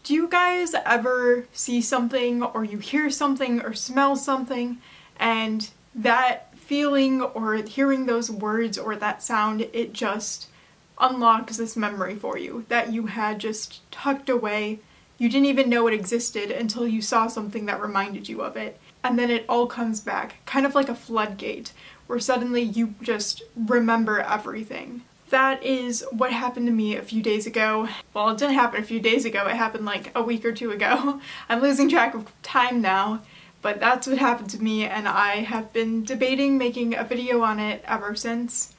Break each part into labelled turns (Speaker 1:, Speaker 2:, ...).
Speaker 1: Do you guys ever see something or you hear something or smell something and that feeling or hearing those words or that sound, it just unlocks this memory for you that you had just tucked away? You didn't even know it existed until you saw something that reminded you of it. And then it all comes back, kind of like a floodgate, where suddenly you just remember everything. That is what happened to me a few days ago. Well, it didn't happen a few days ago, it happened like a week or two ago. I'm losing track of time now, but that's what happened to me, and I have been debating making a video on it ever since,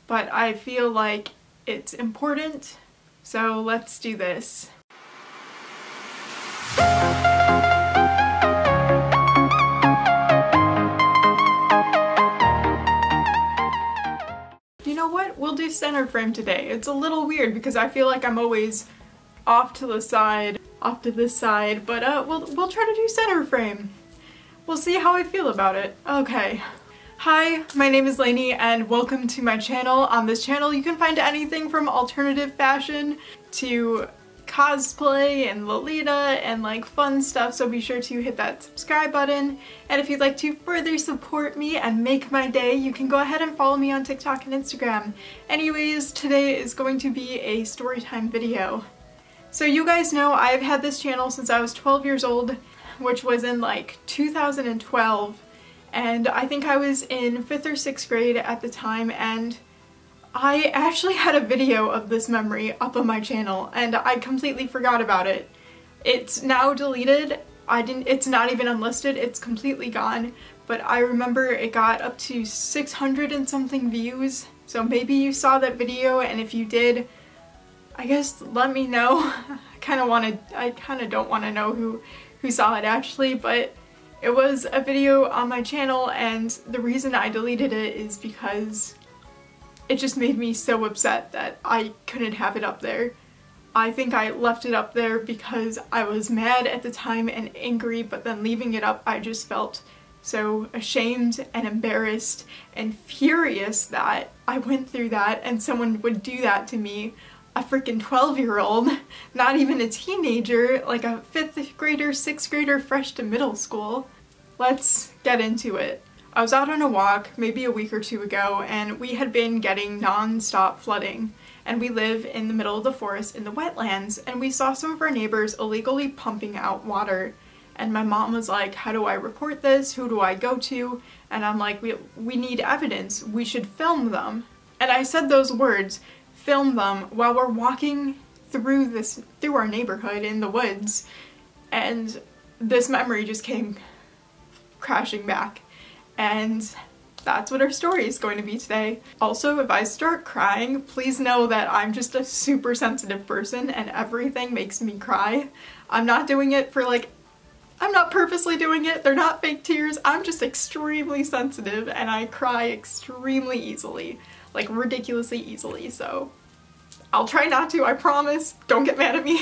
Speaker 1: but I feel like it's important, so let's do this. You know what? We'll do center frame today. It's a little weird because I feel like I'm always off to the side, off to this side, but we'll try to do center frame. We'll see how I feel about it. Okay. Hi, my name is Lainey and welcome to my channel. On this channel you can find anything from alternative fashion to cosplay and Lolita and like fun stuff, so be sure to hit that subscribe button. And if you'd like to further support me and make my day, you can go ahead and follow me on TikTok and Instagram. Anyways, today is going to be a storytime video. So you guys know I've had this channel since I was 12 years old, which was in like 2012, and I think I was in 5th or 6th grade at the time, and I actually had a video of this memory up on my channel and I completely forgot about it. It's now deleted. It's not even unlisted, it's completely gone, but I remember it got up to 600 and something views, so maybe you saw that video, and if you did, I guess let me know. I kind of don't want to know who saw it actually, but it was a video on my channel, and the reason I deleted it is because it just made me so upset that I couldn't have it up there. I think I left it up there because I was mad at the time and angry, but then leaving it up I just felt so ashamed and embarrassed and furious that I went through that and someone would do that to me, a freaking 12-year-old, not even a teenager, like a 5th grader, 6th grader fresh to middle school. Let's get into it. I was out on a walk maybe a week or two ago, and we had been getting non-stop flooding, and we live in the middle of the forest in the wetlands, and we saw some of our neighbors illegally pumping out water, and my mom was like, how do I report this? Who do I go to? And I'm like, we need evidence. We should film them. And I said those words, film them, while we're walking through our neighborhood in the woods, and this memory just came crashing back. And that's what our story is going to be today. Also, if I start crying, please know that I'm just a super sensitive person and everything makes me cry. I'm not doing it for I'm not purposely doing it, they're not fake tears, I'm just extremely sensitive and I cry extremely easily, like ridiculously easily, so I'll try not to, I promise, don't get mad at me.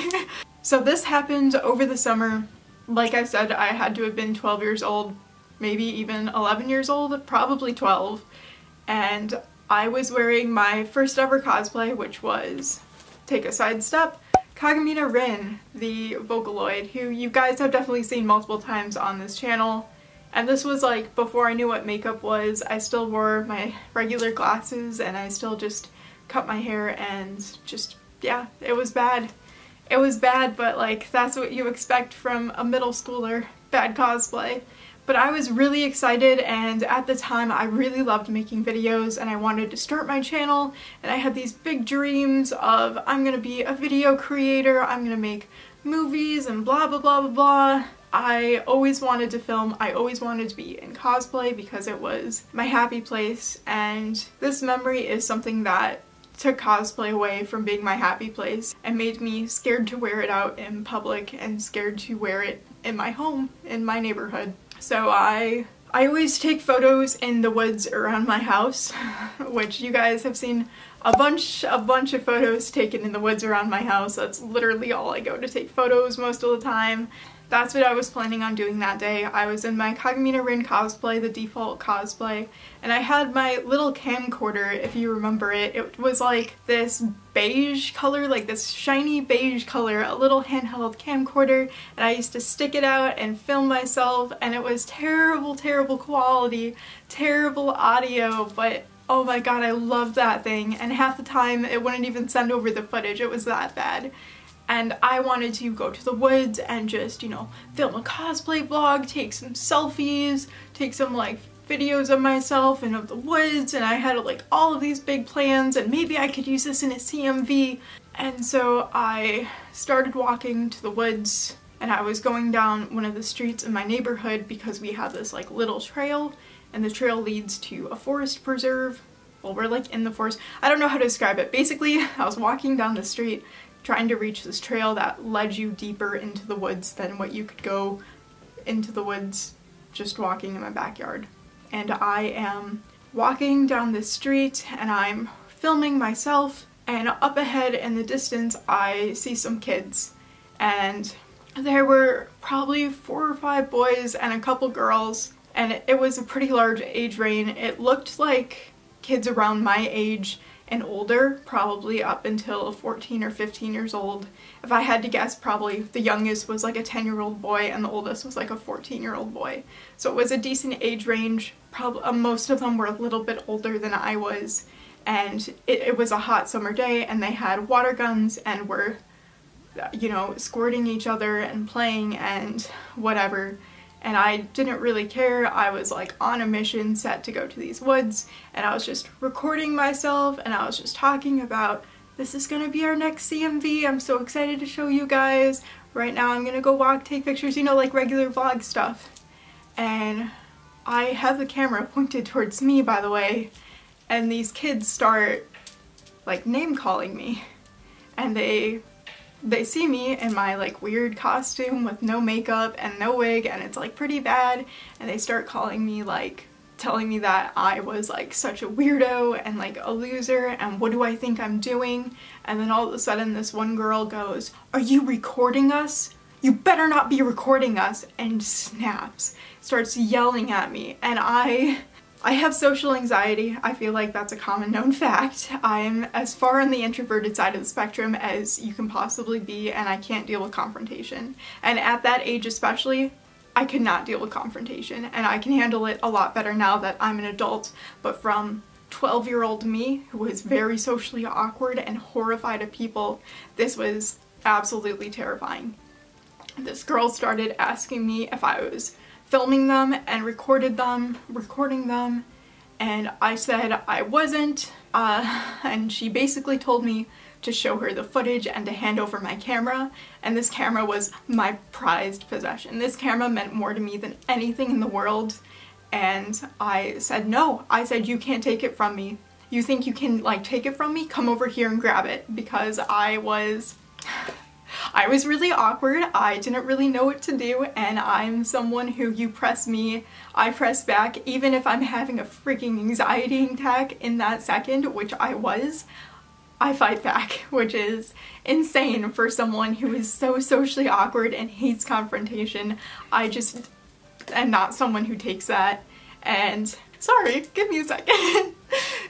Speaker 1: So this happened over the summer. Like I said, I had to have been 12 years old. Maybe even 11 years old, probably 12, and I was wearing my first ever cosplay, which was, take a side step, Kagamina Rin, the Vocaloid, who you guys have definitely seen multiple times on this channel, and this was like before I knew what makeup was. I still wore my regular glasses and I still just cut my hair, and just, yeah, it was bad. It was bad, but like that's what you expect from a middle schooler, bad cosplay. But I was really excited, and at the time I really loved making videos and I wanted to start my channel, and I had these big dreams of I'm gonna be a video creator, I'm gonna make movies and blah blah blah blah blah. I always wanted to film, I always wanted to be in cosplay because it was my happy place, and this memory is something that took cosplay away from being my happy place and made me scared to wear it out in public and scared to wear it in my home, in my neighborhood. So I always take photos in the woods around my house, which you guys have seen a bunch of photos taken in the woods around my house. That's literally all I go to take photos most of the time. that's what I was planning on doing that day. I was in my Kagamina Rin cosplay, the default cosplay, and I had my little camcorder, if you remember it. It was like this beige color, like this shiny beige color, a little handheld camcorder, and I used to stick it out and film myself, and it was terrible, terrible quality, terrible audio, but oh my god, I loved that thing, and half the time it wouldn't even send over the footage, it was that bad. And I wanted to go to the woods and just, you know, film a cosplay vlog, take some selfies, take some like videos of myself and of the woods, and I had like all of these big plans, and maybe I could use this in a CMV. And so I started walking to the woods, and I was going down one of the streets in my neighborhood because we have this like little trail, and the trail leads to a forest preserve. Well, we're like in the forest. I don't know how to describe it. Basically, I was walking down the street trying to reach this trail that led you deeper into the woods than what you could go into the woods just walking in my backyard. And I am walking down this street and I'm filming myself, and up ahead in the distance I see some kids, and there were probably 4 or 5 boys and a couple girls, and it was a pretty large age range. It looked like kids around my age and older, probably up until 14 or 15 years old. If I had to guess, probably the youngest was like a 10-year-old boy and the oldest was like a 14-year-old boy. So it was a decent age range. Probably most of them were a little bit older than I was, and it was a hot summer day, and they had water guns and were, you know, squirting each other and playing and whatever. And I didn't really care. I was like on a mission set to go to these woods, and I was just recording myself, and I was just talking about, this is gonna be our next CMV, I'm so excited to show you guys. Right now I'm gonna go walk, take pictures, you know, like regular vlog stuff. And I have the camera pointed towards me, by the way, and these kids start like name calling me, and they see me in my like weird costume with no makeup and no wig, and it's like pretty bad, and they start calling me, like telling me that I was like such a weirdo and like a loser, and what do I think I'm doing. And then all of a sudden this one girl goes, "Are you recording us? You better not be recording us," and snaps, starts yelling at me. And I have social anxiety. I feel like that's a common known fact. I'm as far on the introverted side of the spectrum as you can possibly be, and I can't deal with confrontation. And at that age especially, I could not deal with confrontation, and I can handle it a lot better now that I'm an adult. But from 12-year-old me, who was very socially awkward and horrified of people, this was absolutely terrifying. This girl started asking me if I was filming them and recording them, and I said I wasn't, and she basically told me to show her the footage and to hand over my camera, and this camera was my prized possession. This camera meant more to me than anything in the world, and I said no. I said, you can't take it from me. You think you can like take it from me? Come over here and grab it, because I was really awkward. I didn't really know what to do, and I'm someone who, you press me, I press back. Even if I'm having a freaking anxiety attack in that second, which I was, I fight back, which is insane for someone who is so socially awkward and hates confrontation. I just am not someone who takes that. And sorry, give me a second.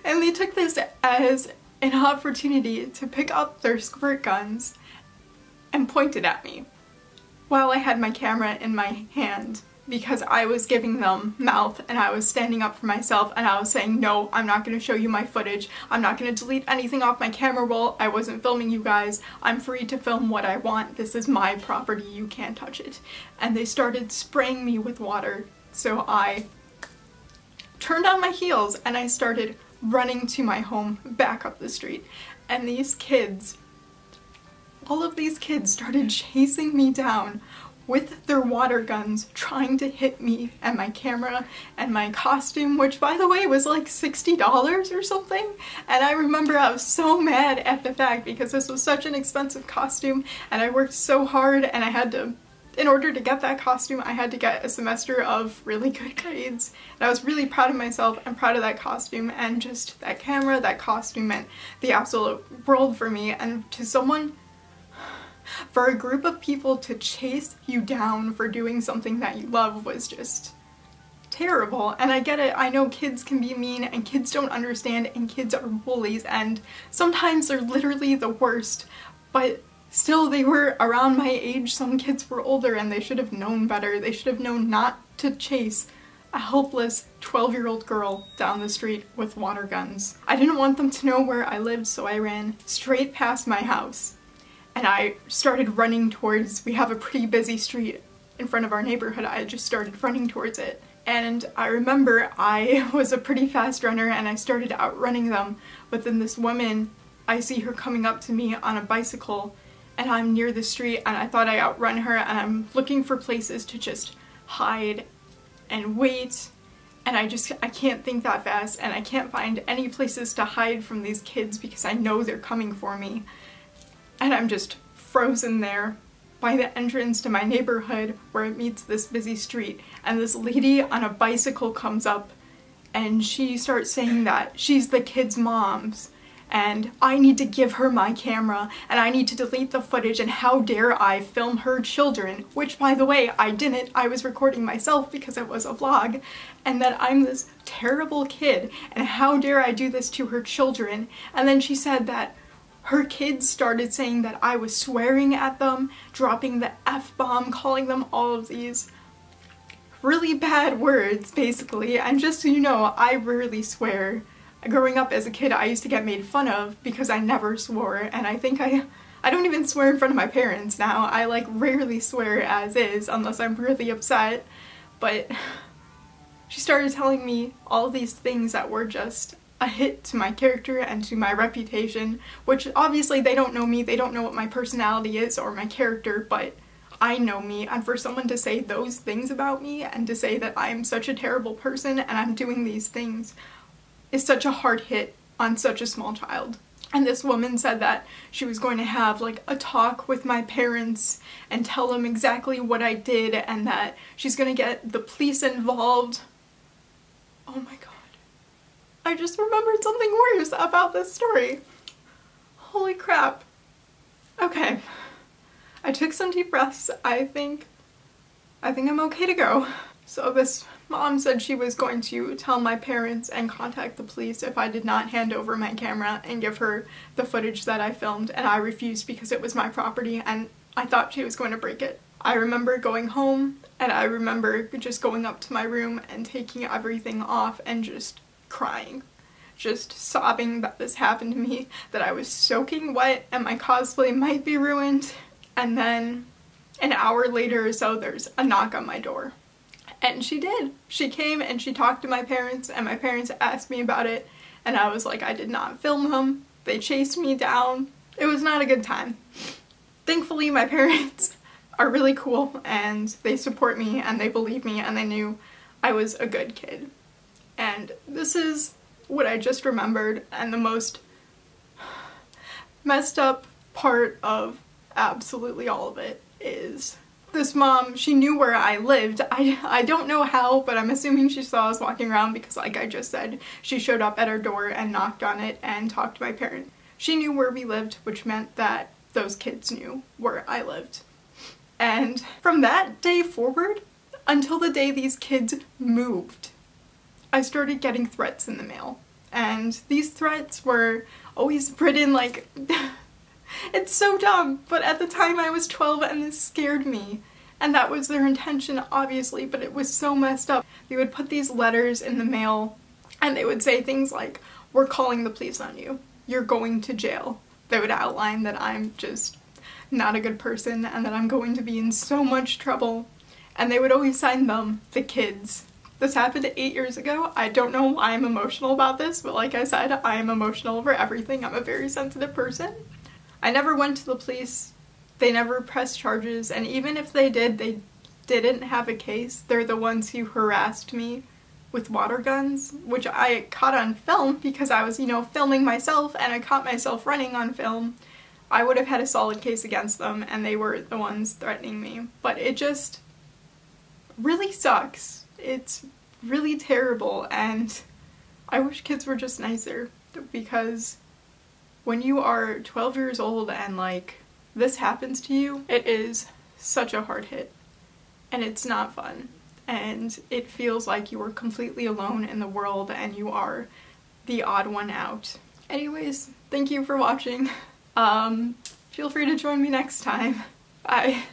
Speaker 1: And they took this as an opportunity to pick up their squirt guns and pointed at me while I had my camera in my hand, because I was giving them mouth and I was standing up for myself, and I was saying, no, I'm not going to show you my footage. I'm not going to delete anything off my camera roll. I wasn't filming you guys. I'm free to film what I want. This is my property. You can't touch it. And they started spraying me with water. So I turned on my heels and I started running to my home back up the street. And these kids, all of these kids started chasing me down with their water guns, trying to hit me and my camera and my costume, which by the way was like $60 or something. And I remember I was so mad at the fact, because this was such an expensive costume and I worked so hard, and I had to, in order to get that costume, I had to get a semester of really good grades. And I was really proud of myself and proud of that costume, and just that camera, that costume meant the absolute world for me. And to someone For a group of people to chase you down for doing something that you love was just terrible. And I get it, I know kids can be mean and kids don't understand and kids are bullies and sometimes they're literally the worst, but still they were around my age. Some kids were older and they should have known better. They should have known not to chase a helpless 12-year-old girl down the street with water guns. I didn't want them to know where I lived, so I ran straight past my house and I started running towards, we have a pretty busy street in front of our neighborhood. I just started running towards it. And I remember I was a pretty fast runner and I started outrunning them, but then this woman, I see her coming up to me on a bicycle and I'm near the street and I thought I outrun her and I'm looking for places to just hide and wait, and I can't think that fast and I can't find any places to hide from these kids because I know they're coming for me. And I'm just frozen there by the entrance to my neighborhood where it meets this busy street, and this lady on a bicycle comes up and she starts saying that she's the kids' moms and I need to give her my camera and I need to delete the footage and how dare I film her children, which by the way I didn't, I was recording myself because it was a vlog, and that I'm this terrible kid and how dare I do this to her children. And then she said that her kids started saying that I was swearing at them, dropping the F-bomb, calling them all of these really bad words basically. And just so you know, I rarely swear. Growing up as a kid, I used to get made fun of because I never swore, and I think I don't even swear in front of my parents now. I like rarely swear as is unless I'm really upset. But she started telling me all these things that were just a hit to my character and to my reputation, which obviously they don't know me, they don't know what my personality is or my character, but I know me, and for someone to say those things about me and to say that I'm such a terrible person and I'm doing these things is such a hard hit on such a small child. And this woman said that she was going to have like a talk with my parents and tell them exactly what I did and that she's gonna get the police involved. Oh my god. I just remembered something worse about this story. Holy crap. Okay. I took some deep breaths. I think I'm okay to go. So this mom said she was going to tell my parents and contact the police if I did not hand over my camera and give her the footage that I filmed, and I refused because it was my property and I thought she was going to break it. I remember going home and I remember just going up to my room and taking everything off and just crying. Just sobbing that this happened to me, that I was soaking wet and my cosplay might be ruined. And then an hour later or so there's a knock on my door. And she did. She came and she talked to my parents and my parents asked me about it and I was like, I did not film them. They chased me down. It was not a good time. Thankfully my parents are really cool and they support me and they believe me and they knew I was a good kid. And this is what I just remembered, and the most messed up part of absolutely all of it is this mom, she knew where I lived. I don't know how, but I'm assuming she saw us walking around because like I just said, she showed up at our door and knocked on it and talked to my parents. She knew where we lived, which meant that those kids knew where I lived. And from that day forward, until the day these kids moved, I started getting threats in the mail. And these threats were always written like it's so dumb, but at the time I was 12 and this scared me. And that was their intention, obviously, but it was so messed up. They would put these letters in the mail and they would say things like, we're calling the police on you. You're going to jail. They would outline that I'm just not a good person and that I'm going to be in so much trouble. And they would always sign them, the kids. This happened 8 years ago. I don't know why I'm emotional about this, but like I said, I am emotional over everything. I'm a very sensitive person. I never went to the police. They never pressed charges, and even if they did, they didn't have a case. They're the ones who harassed me with water guns, which I caught on film because I was, you know, filming myself and I caught myself running on film. I would have had a solid case against them and they were the ones threatening me. But it just really sucks. It's really terrible, and I wish kids were just nicer, because when you are 12 years old and like this happens to you, it is such a hard hit. And it's not fun. And it feels like you are completely alone in the world and you are the odd one out. Anyways, thank you for watching. Feel free to join me next time. Bye.